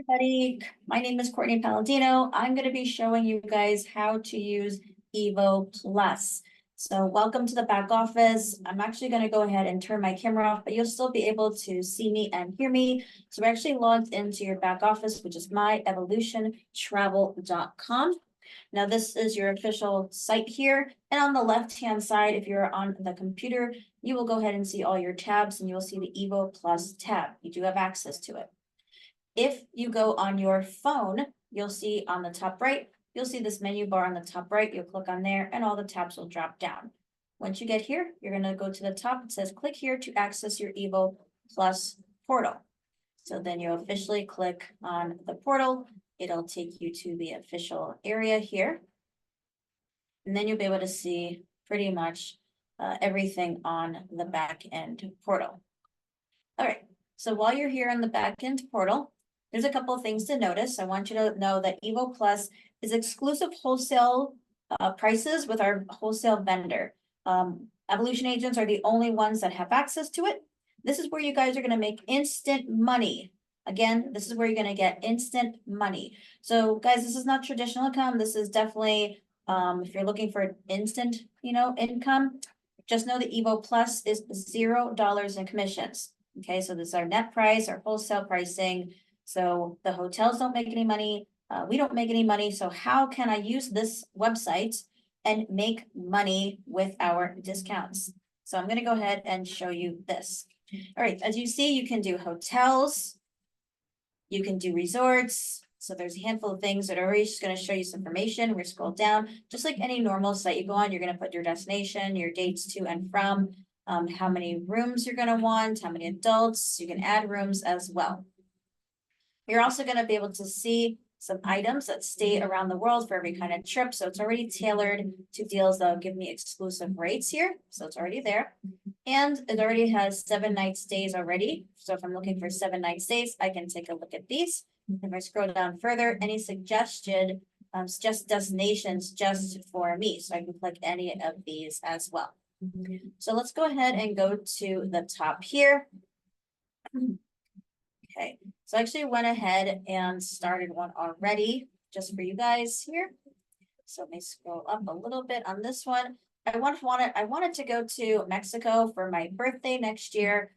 everybody. My name is Courtney Palladino. I'm going to be showing you guys how to use Evo Plus. So welcome to the back office. I'm actually going to go ahead and turn my camera off, but you'll still be able to see me and hear me. So we're actually logged into your back office, which is myevolutiontravel.com. Now, this is your official site here. And on the left-hand side, if you're on the computer, you will go ahead and see all your tabs and you'll see the Evo Plus tab. You do have access to it. If you go on your phone, you'll see on the top right, you'll see this menu bar on the top right. You'll click on there and all the tabs will drop down. Once you get here, you're going to go to the top. It says click here to access your Evo Plus portal. So then you officially click on the portal. It'll take you to the official area here. And then you'll be able to see pretty much everything on the back end portal. All right. So while you're here on the back end portal, there's a couple of things to notice. I want you to know that Evo Plus is exclusive wholesale prices with our wholesale vendor. Evolution agents are the only ones that have access to it. This is where you guys are going to make instant money. Again, this is where you're going to get instant money. So guys, this is not traditional income. This is definitely, if you're looking for instant, income, just know that Evo Plus is $0 in commissions. Okay, so this is our net price, our wholesale pricing. So the hotels don't make any money. We don't make any money. So how can I use this website and make money with our discounts? So I'm going to go ahead and show you this. All right, as you see, you can do hotels. You can do resorts. So there's a handful of things that are already just going to show you some information. We're scroll down, just like any normal site you go on, you're going to put your destination, your dates to and from, how many rooms you're going to want, how many adults. You can add rooms as well. You're also going to be able to see some items that stay around the world for every kind of trip. So it's already tailored to deals that'll give me exclusive rates here. So it's already there. And it already has 7-night stays already. So if I'm looking for 7-night stays, I can take a look at these. If I scroll down further, any suggested destinations just for me. So I can click any of these as well. So let's go ahead and go to the top here. Okay, so I actually went ahead and started one already just for you guys here. So let me scroll up a little bit on this one. I wanted to go to Mexico for my birthday next year.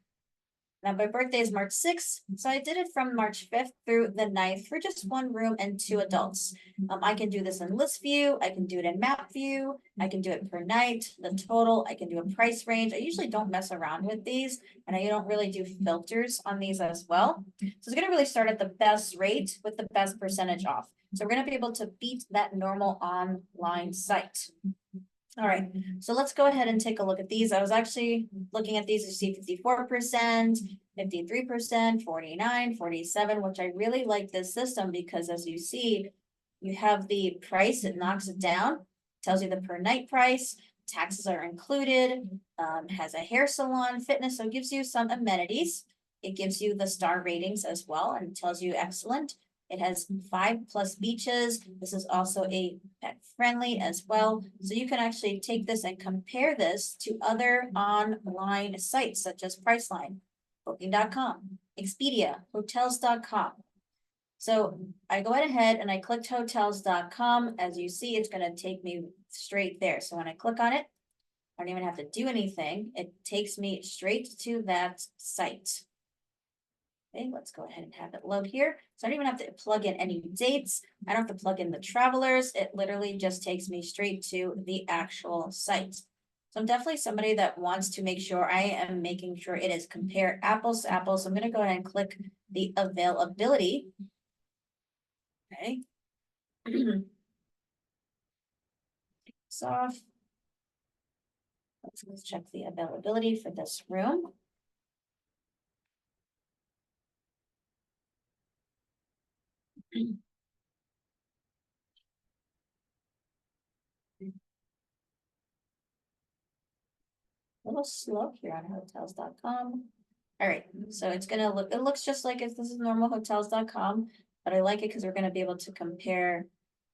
Now my birthday is March 6th, so I did it from March 5th through the 9th for just 1 room and 2 adults. I can do this in list view, I can do it in map view, I can do it per night, the total, I can do a price range. I usually don't mess around with these, and I don't really do filters on these as well. So it's going to really start at the best rate with the best percentage off. So we're going to be able to beat that normal online site. All right, so let's go ahead and take a look at these. I was actually looking at these to see 54%, 53%, 49, 47, which I really like this system because as you see, you have the price, it knocks it down, tells you the per night price, taxes are included, has a hair salon, fitness, so it gives you some amenities. It gives you the star ratings as well and tells you excellent. It has 5+ beaches. This is also a pet friendly as well. So you can actually take this and compare this to other online sites such as Priceline, Booking.com, Expedia, Hotels.com. So I go ahead and I clicked Hotels.com. As you see, it's going to take me straight there. So when I click on it, I don't even have to do anything. It takes me straight to that site. Okay, let's go ahead and have it load here. So I don't even have to plug in any dates. I don't have to plug in the travelers. It literally just takes me straight to the actual site. So I'm definitely somebody that wants to make sure I am making sure it is compare apples to apples. So I'm going to go ahead and click the availability. Okay. It's off. Let's check the availability for this room. A little slow here on hotels.com. All right, so it's gonna look, it looks just like if this is normal hotels.com, but I like it because we're gonna be able to compare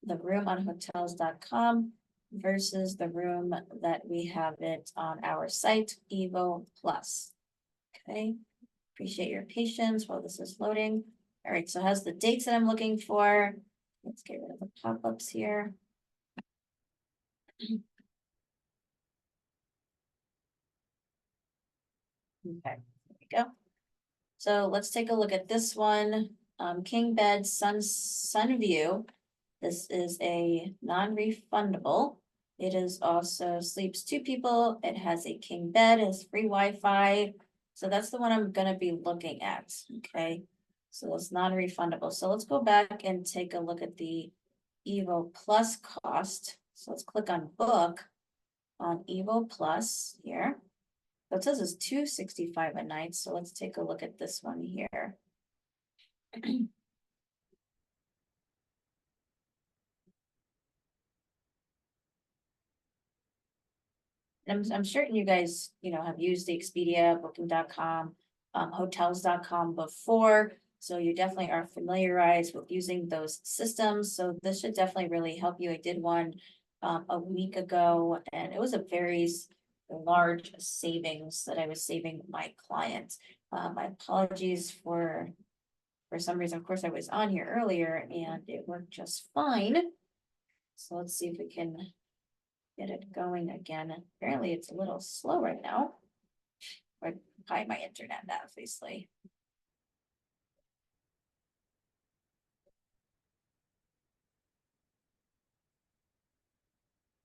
the room on hotels.com versus the room that we have it on our site, Evo Plus. Okay, appreciate your patience while this is loading. All right, so it has the dates that I'm looking for. Let's get rid of the pop-ups here. Okay, there we go. So let's take a look at this one. King bed sun view. This is a non-refundable. It is also sleeps 2 people. It has a king bed, it has free Wi-Fi. So that's the one I'm gonna be looking at, okay? So it's non-refundable. So let's go back and take a look at the Evo Plus cost. So let's click on book on Evo Plus here. So it says it's $265 a night. So let's take a look at this one here. I'm certain you guys, have used the Expedia, Booking.com, Hotels.com before. So you definitely are familiarized with using those systems. So this should definitely really help you. I did one a week ago, and it was a very large savings that I was saving my clients. My apologies for some reason. Of course, I was on here earlier and it worked just fine. So let's see if we can get it going again. Apparently it's a little slow right now. Or probably my internet, obviously.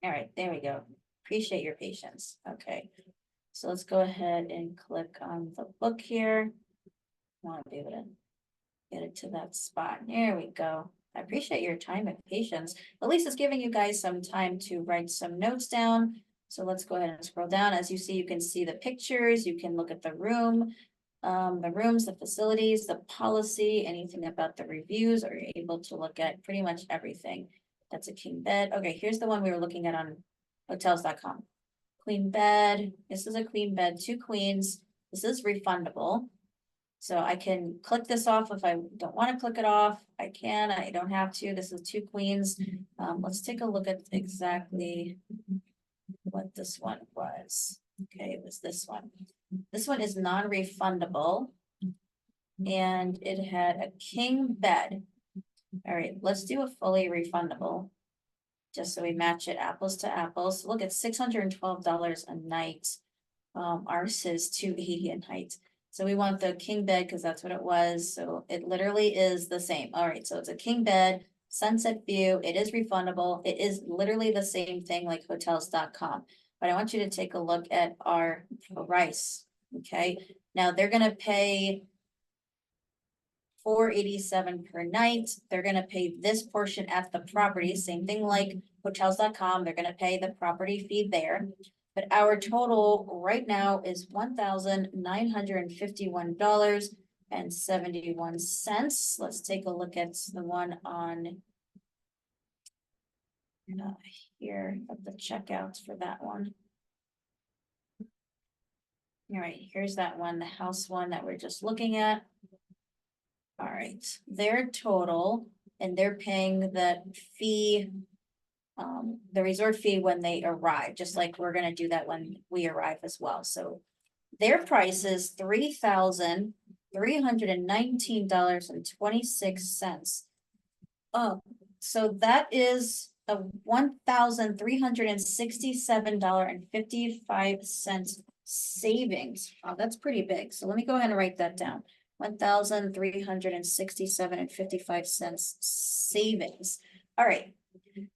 All right, there we go. Appreciate your patience. Okay. So let's go ahead and click on the book here. I want to be able to get it to that spot. There we go. I appreciate your time and patience. At least it's giving you guys some time to write some notes down. So let's go ahead and scroll down. As you see, you can see the pictures. You can look at the room, the rooms, the facilities, the policy, anything about the reviews, or you're able to look at pretty much everything. That's a king bed. Okay, here's the one we were looking at on hotels.com. Queen bed. This is a queen bed, 2 queens. This is refundable. So I can click this off if I don't want to click it off. I can, I don't have to. This is 2 queens. Let's take a look at exactly what this one was. Okay, it was this one. This one is non-refundable. And it had a king bed. All right, let's do a fully refundable. Just so we match it apples to apples. Look at $612 a night. Ours is $280 a night. So we want the king bed because that's what it was. So it literally is the same. All right, so it's a king bed, sunset view. It is refundable. It is literally the same thing like hotels.com. But I want you to take a look at our price. Okay, now they're gonna pay $487 per night. They're gonna pay this portion at the property, same thing like hotels.com. They're gonna pay the property fee there. But our total right now is $1,951.71. Let's take a look at the one on here at the checkouts for that one. All right, here's that one, the house one that we're just looking at. All right, their total, and they're paying the fee, the resort fee when they arrive, just like we're gonna do that when we arrive as well. So their price is $3,319.26. Oh, so that is a $1,367.55 savings. Wow, that's pretty big. So let me go ahead and write that down. $1,367.55 savings. All right.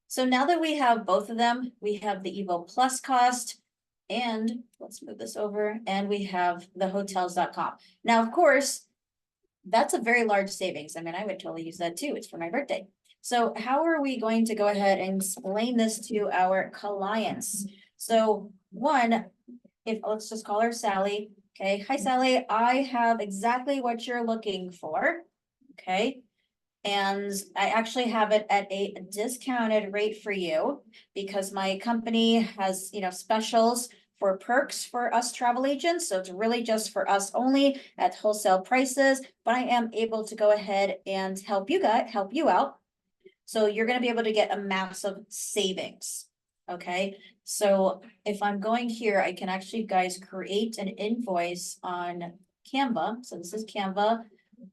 So now that we have both of them, we have the Evo Plus cost, and let's move this over, and we have the hotels.com. Now, of course, that's a very large savings. I mean, I would totally use that too. It's for my birthday. So how are we going to go ahead and explain this to our clients? So one, let's just call her Sally. Okay, hi Sally, I have exactly what you're looking for. Okay. And I actually have it at a discounted rate for you because my company has, specials for perks for us travel agents. So it's really just for us only at wholesale prices, but I am able to go ahead and help you out. So you're going to be able to get a massive savings. Okay. So if I'm going here, I can actually, guys, create an invoice on Canva. So this is Canva.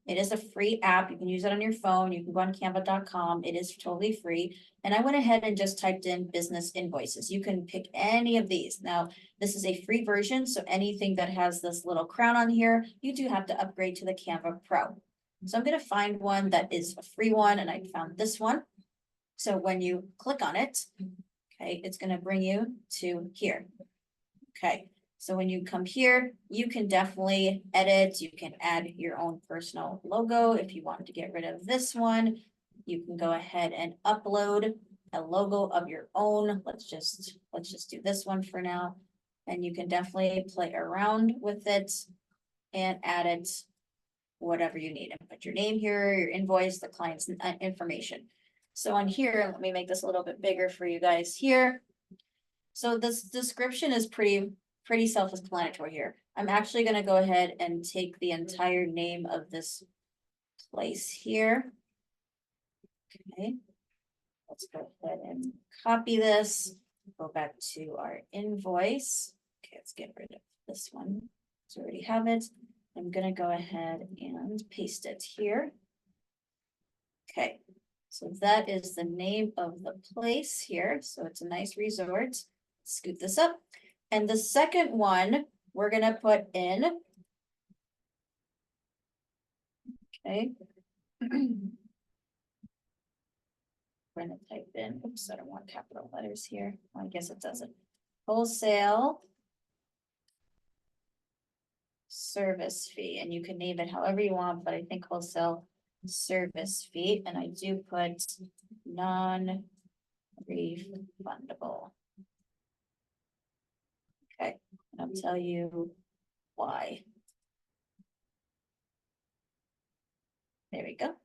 It is a free app. You can use it on your phone. You can go on canva.com. It is totally free. And I went ahead and just typed in business invoices. You can pick any of these. Now, this is a free version, so anything that has this little crown on here, you do have to upgrade to the Canva Pro. So I'm gonna find one that is a free one, and I found this one. So when you click on it, okay, it's gonna bring you to here. Okay, so when you come here, you can definitely edit, you can add your own personal logo. If you wanted to get rid of this one, you can go ahead and upload a logo of your own. Let's just do this one for now. And you can definitely play around with it and add it whatever you need, and put your name here, your invoice, the client's information. So on here, let me make this a little bit bigger for you guys here. So this description is pretty self-explanatory here. I'm actually gonna go ahead and take the entire name of this place here. Okay. Let's go ahead and copy this, go back to our invoice. Okay, let's get rid of this one. So we already have it. I'm gonna go ahead and paste it here. Okay, so that is the name of the place here. So it's a nice resort. Scoot this up. And the second one we're gonna put in. Okay. We're gonna type in, oops, I don't want capital letters here. Well, I guess it doesn't. Wholesale service fee, and you can name it however you want, but I think wholesale service fee, and I do put non-refundable. Okay, and I'll tell you why. There we go.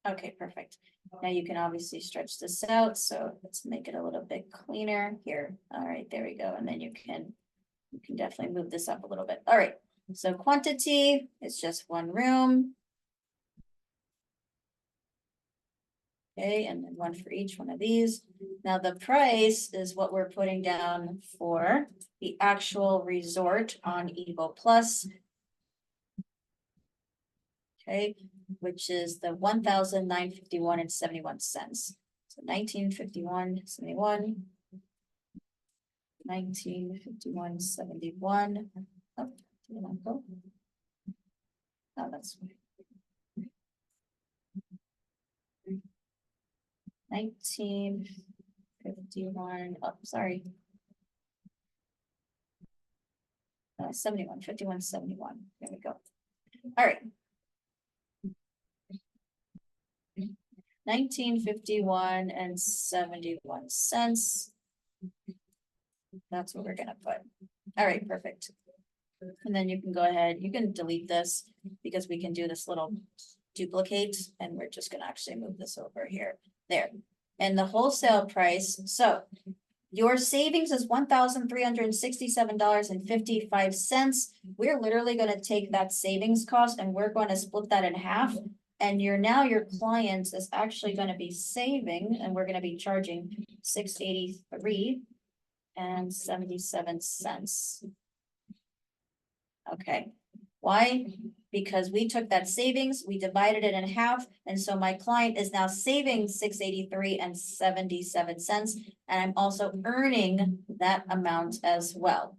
Okay, perfect. Now you can obviously stretch this out, so let's make it a little bit cleaner here. All right, there we go, and then you can definitely move this up a little bit. All right, so quantity is just one room. Okay, and then one for each one of these. Now the price is what we're putting down for the actual resort on Evo Plus. Okay, which is the 1,951.71. So 1951.71. 1951.71. Oh, did I go? Oh, that's 1951. Oh, sorry. 71, 51.71. There we go. All right. 1951.71. That's what we're gonna put. All right, perfect. And then you can go ahead, you can delete this because we can do this little duplicate, and we're just gonna actually move this over here, there. And the wholesale price, so your savings is $1,367.55. We're literally gonna take that savings cost and we're gonna split that in half. And your client is actually gonna be saving, and we're gonna be charging $683.77. Okay, why? Because we took that savings, we divided it in half, and so my client is now saving $683.77, and I'm also earning that amount as well.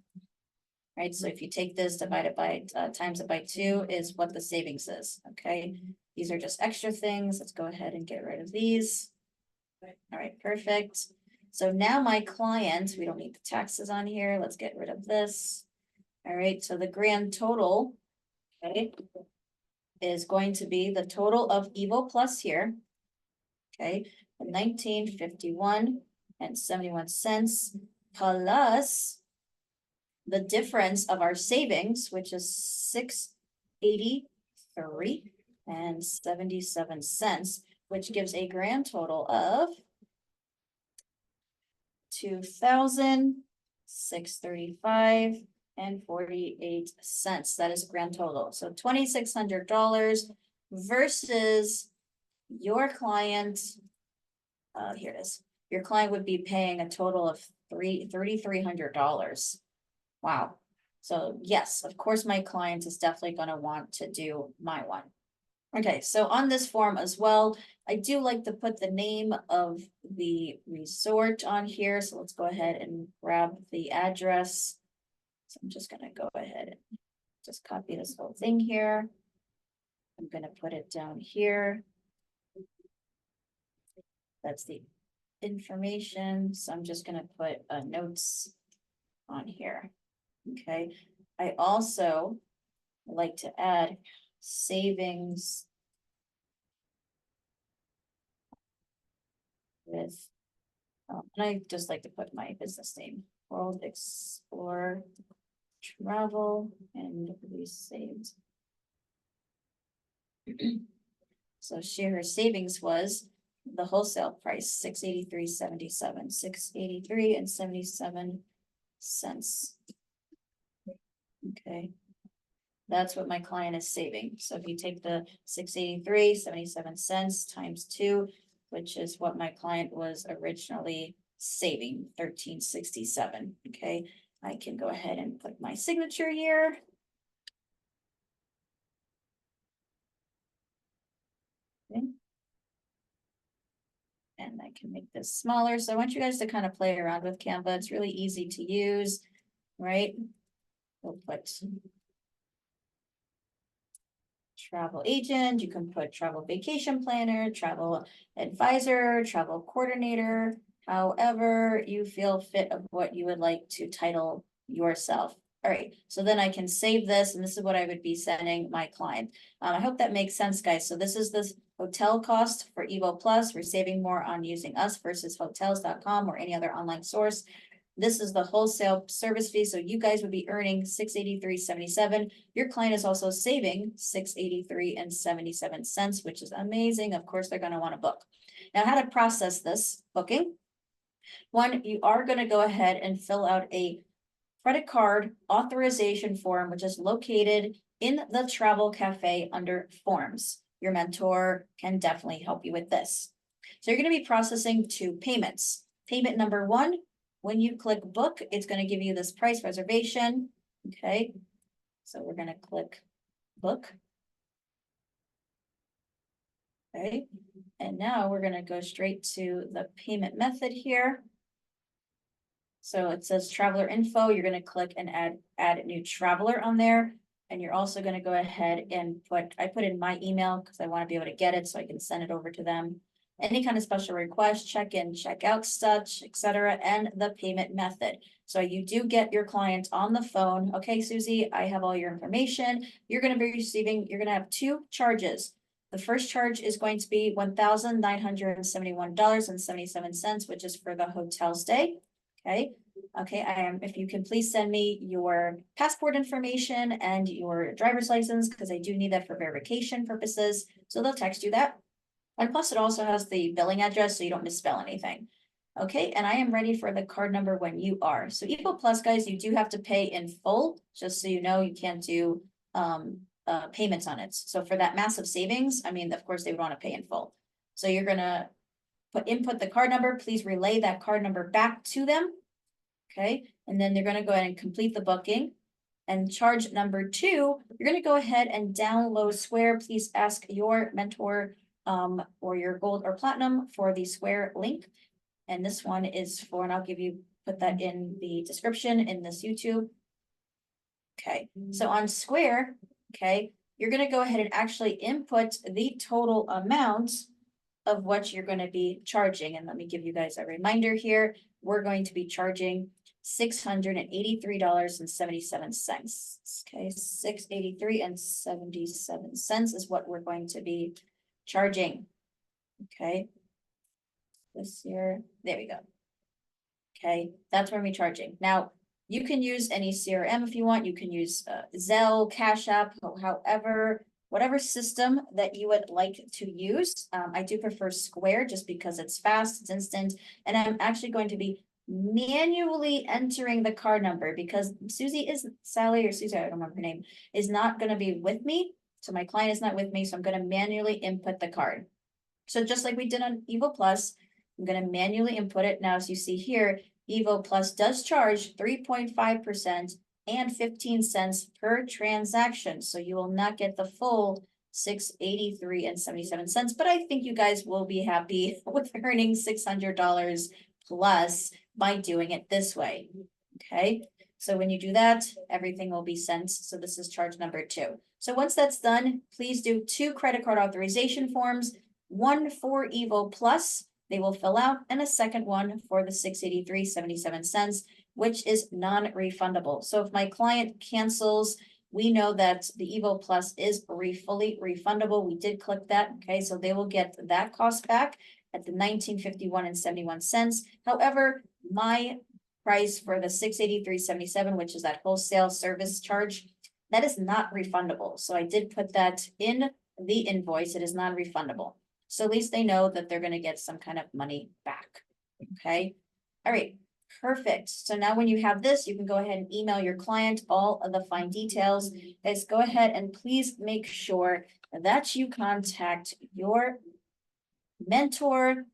Right, so if you take this, divide it by, times it by 2 is what the savings is, okay? These are just extra things. Let's go ahead and get rid of these. All right, perfect. So now my client, we don't need the taxes on here. Let's get rid of this. All right, so the grand total, okay, is going to be the total of Evo Plus here. Okay, 1951.71 plus the difference of our savings, which is $683.77, which gives a grand total of $2,635.48. That is grand total. So $2,600 versus your client. Here it is. Your client would be paying a total of $3,300. Wow. So yes, of course, my client is definitely gonna want to do my one. Okay, so on this form as well, I do like to put the name of the resort on here, so let's go ahead and grab the address. So I'm just gonna go ahead and just copy this whole thing here. I'm gonna put it down here. That's the information, so I'm just gonna put notes on here. Okay, I also like to add savings with, and I just like to put my business name, World Explore Travel, and we saved. So her savings was the wholesale price, $683.77, $683.77. Okay. That's what my client is saving. So if you take the $683.77 times 2, which is what my client was originally saving, $13.67. Okay, I can go ahead and put my signature here. Okay. And I can make this smaller. So I want you guys to kind of play around with Canva. It's really easy to use, right? We'll put travel agent, you can put travel vacation planner, travel advisor, travel coordinator, however you feel fit of what you would like to title yourself. All right, so then I can save this, and this is what I would be sending my client. I hope that makes sense, guys. So this is this hotel cost for Evo Plus. We're saving more on using us versus hotels.com or any other online source. This is the wholesale service fee, so you guys would be earning $683.77. Your client is also saving $683.77, which is amazing. Of course, they're going to want to book. Now, how to process this booking? One, you are going to go ahead and fill out a credit card authorization form, which is located in the Travel Cafe under Forms. Your mentor can definitely help you with this. So you're going to be processing 2 payments. Payment number 1, when you click book, it's going to give you this price reservation. Okay, so we're going to click book. Okay, and now we're going to go straight to the payment method here. So it says traveler info. You're going to click and add a new traveler on there. And you're also going to go ahead and I put in my email because I want to be able to get it so I can send it over to them. Any kind of special request, check-in, check-out, such, etc., and the payment method. So you do get your client on the phone. Okay, Susie, I have all your information. You're going to be receiving, you're going to have 2 charges. The first charge is going to be $1,971.77, which is for the hotel stay. Okay. Okay, if you can please send me your passport information and your driver's license, because I do need that for verification purposes. So they'll text you that. And plus it also has the billing address so you don't misspell anything. Okay, and I am ready for the card number when you are. So Evo Plus, guys, you do have to pay in full, just so you know, you can't do payments on it. So for that massive savings, I mean, of course they would want to pay in full. So you're gonna input the card number, please relay that card number back to them. Okay, and then they're gonna go ahead and complete the booking. And charge number 2, you're gonna go ahead and download Square. Please ask your mentor or your gold or platinum for the Square link. And this one is for, and I'll put that in the description in this YouTube. Okay, so on Square, okay, you're gonna go ahead and actually input the total amount of what you're gonna be charging. And let me give you guys a reminder here. We're going to be charging $683.77. Okay, $683.77 is what we're going to be charging. Okay. This year, there we go. Okay, that's where we're charging. Now, you can use any CRM if you want. You can use Zelle, Cash App, however, whatever system that you would like to use. I do prefer Square just because it's fast, it's instant, and I'm actually going to be manually entering the card number because Sally, I don't remember her name, is not going to be with me. So my client is not with me, so I'm going to manually input the card. So just like we did on Evo Plus, I'm going to manually input it. Now, as you see here, Evo Plus does charge 3.5% and 15 cents per transaction. So you will not get the full 683 and 77 cents, but I think you guys will be happy with earning $600 plus by doing it this way. Okay, so when you do that, everything will be sent. So this is charge number 2. So once that's done, please do 2 credit card authorization forms, one for Evo Plus, they will fill out, and a second one for the 683.77 cents, which is non-refundable. So if my client cancels, we know that the Evo Plus is fully refundable. We did click that, okay, so they will get that cost back at the 1951 and 71 cents. However, my price for the 683.77, which is that wholesale service charge, that is not refundable. So I did put that in the invoice. It is non-refundable. So at least they know that they're gonna get some kind of money back, okay? All right, perfect. So now when you have this, you can go ahead and email your client all of the fine details. Guys, go ahead and please make sure that you contact your mentor,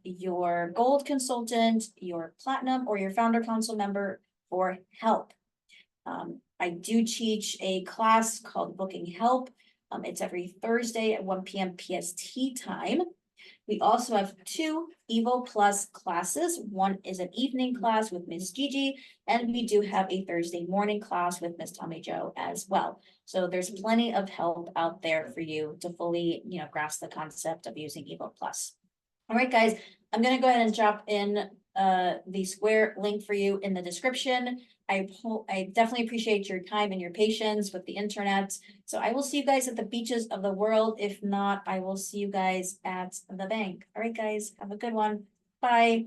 your gold consultant, your platinum, or your founder council member for help. I do teach a class called Booking Help. It's every Thursday at 1 p.m. PST time. We also have 2 Evo Plus classes. One is an evening class with Miss Gigi, and we do have a Thursday morning class with Miss Tommy Jo as well. So there's plenty of help out there for you to fully, grasp the concept of using Evo Plus. All right, guys, I'm gonna go ahead and drop in the Square link for you in the description. I definitely appreciate your time and your patience with the internet. So I will see you guys at the beaches of the world. If not, I will see you guys at the bank. All right, guys, have a good one. Bye.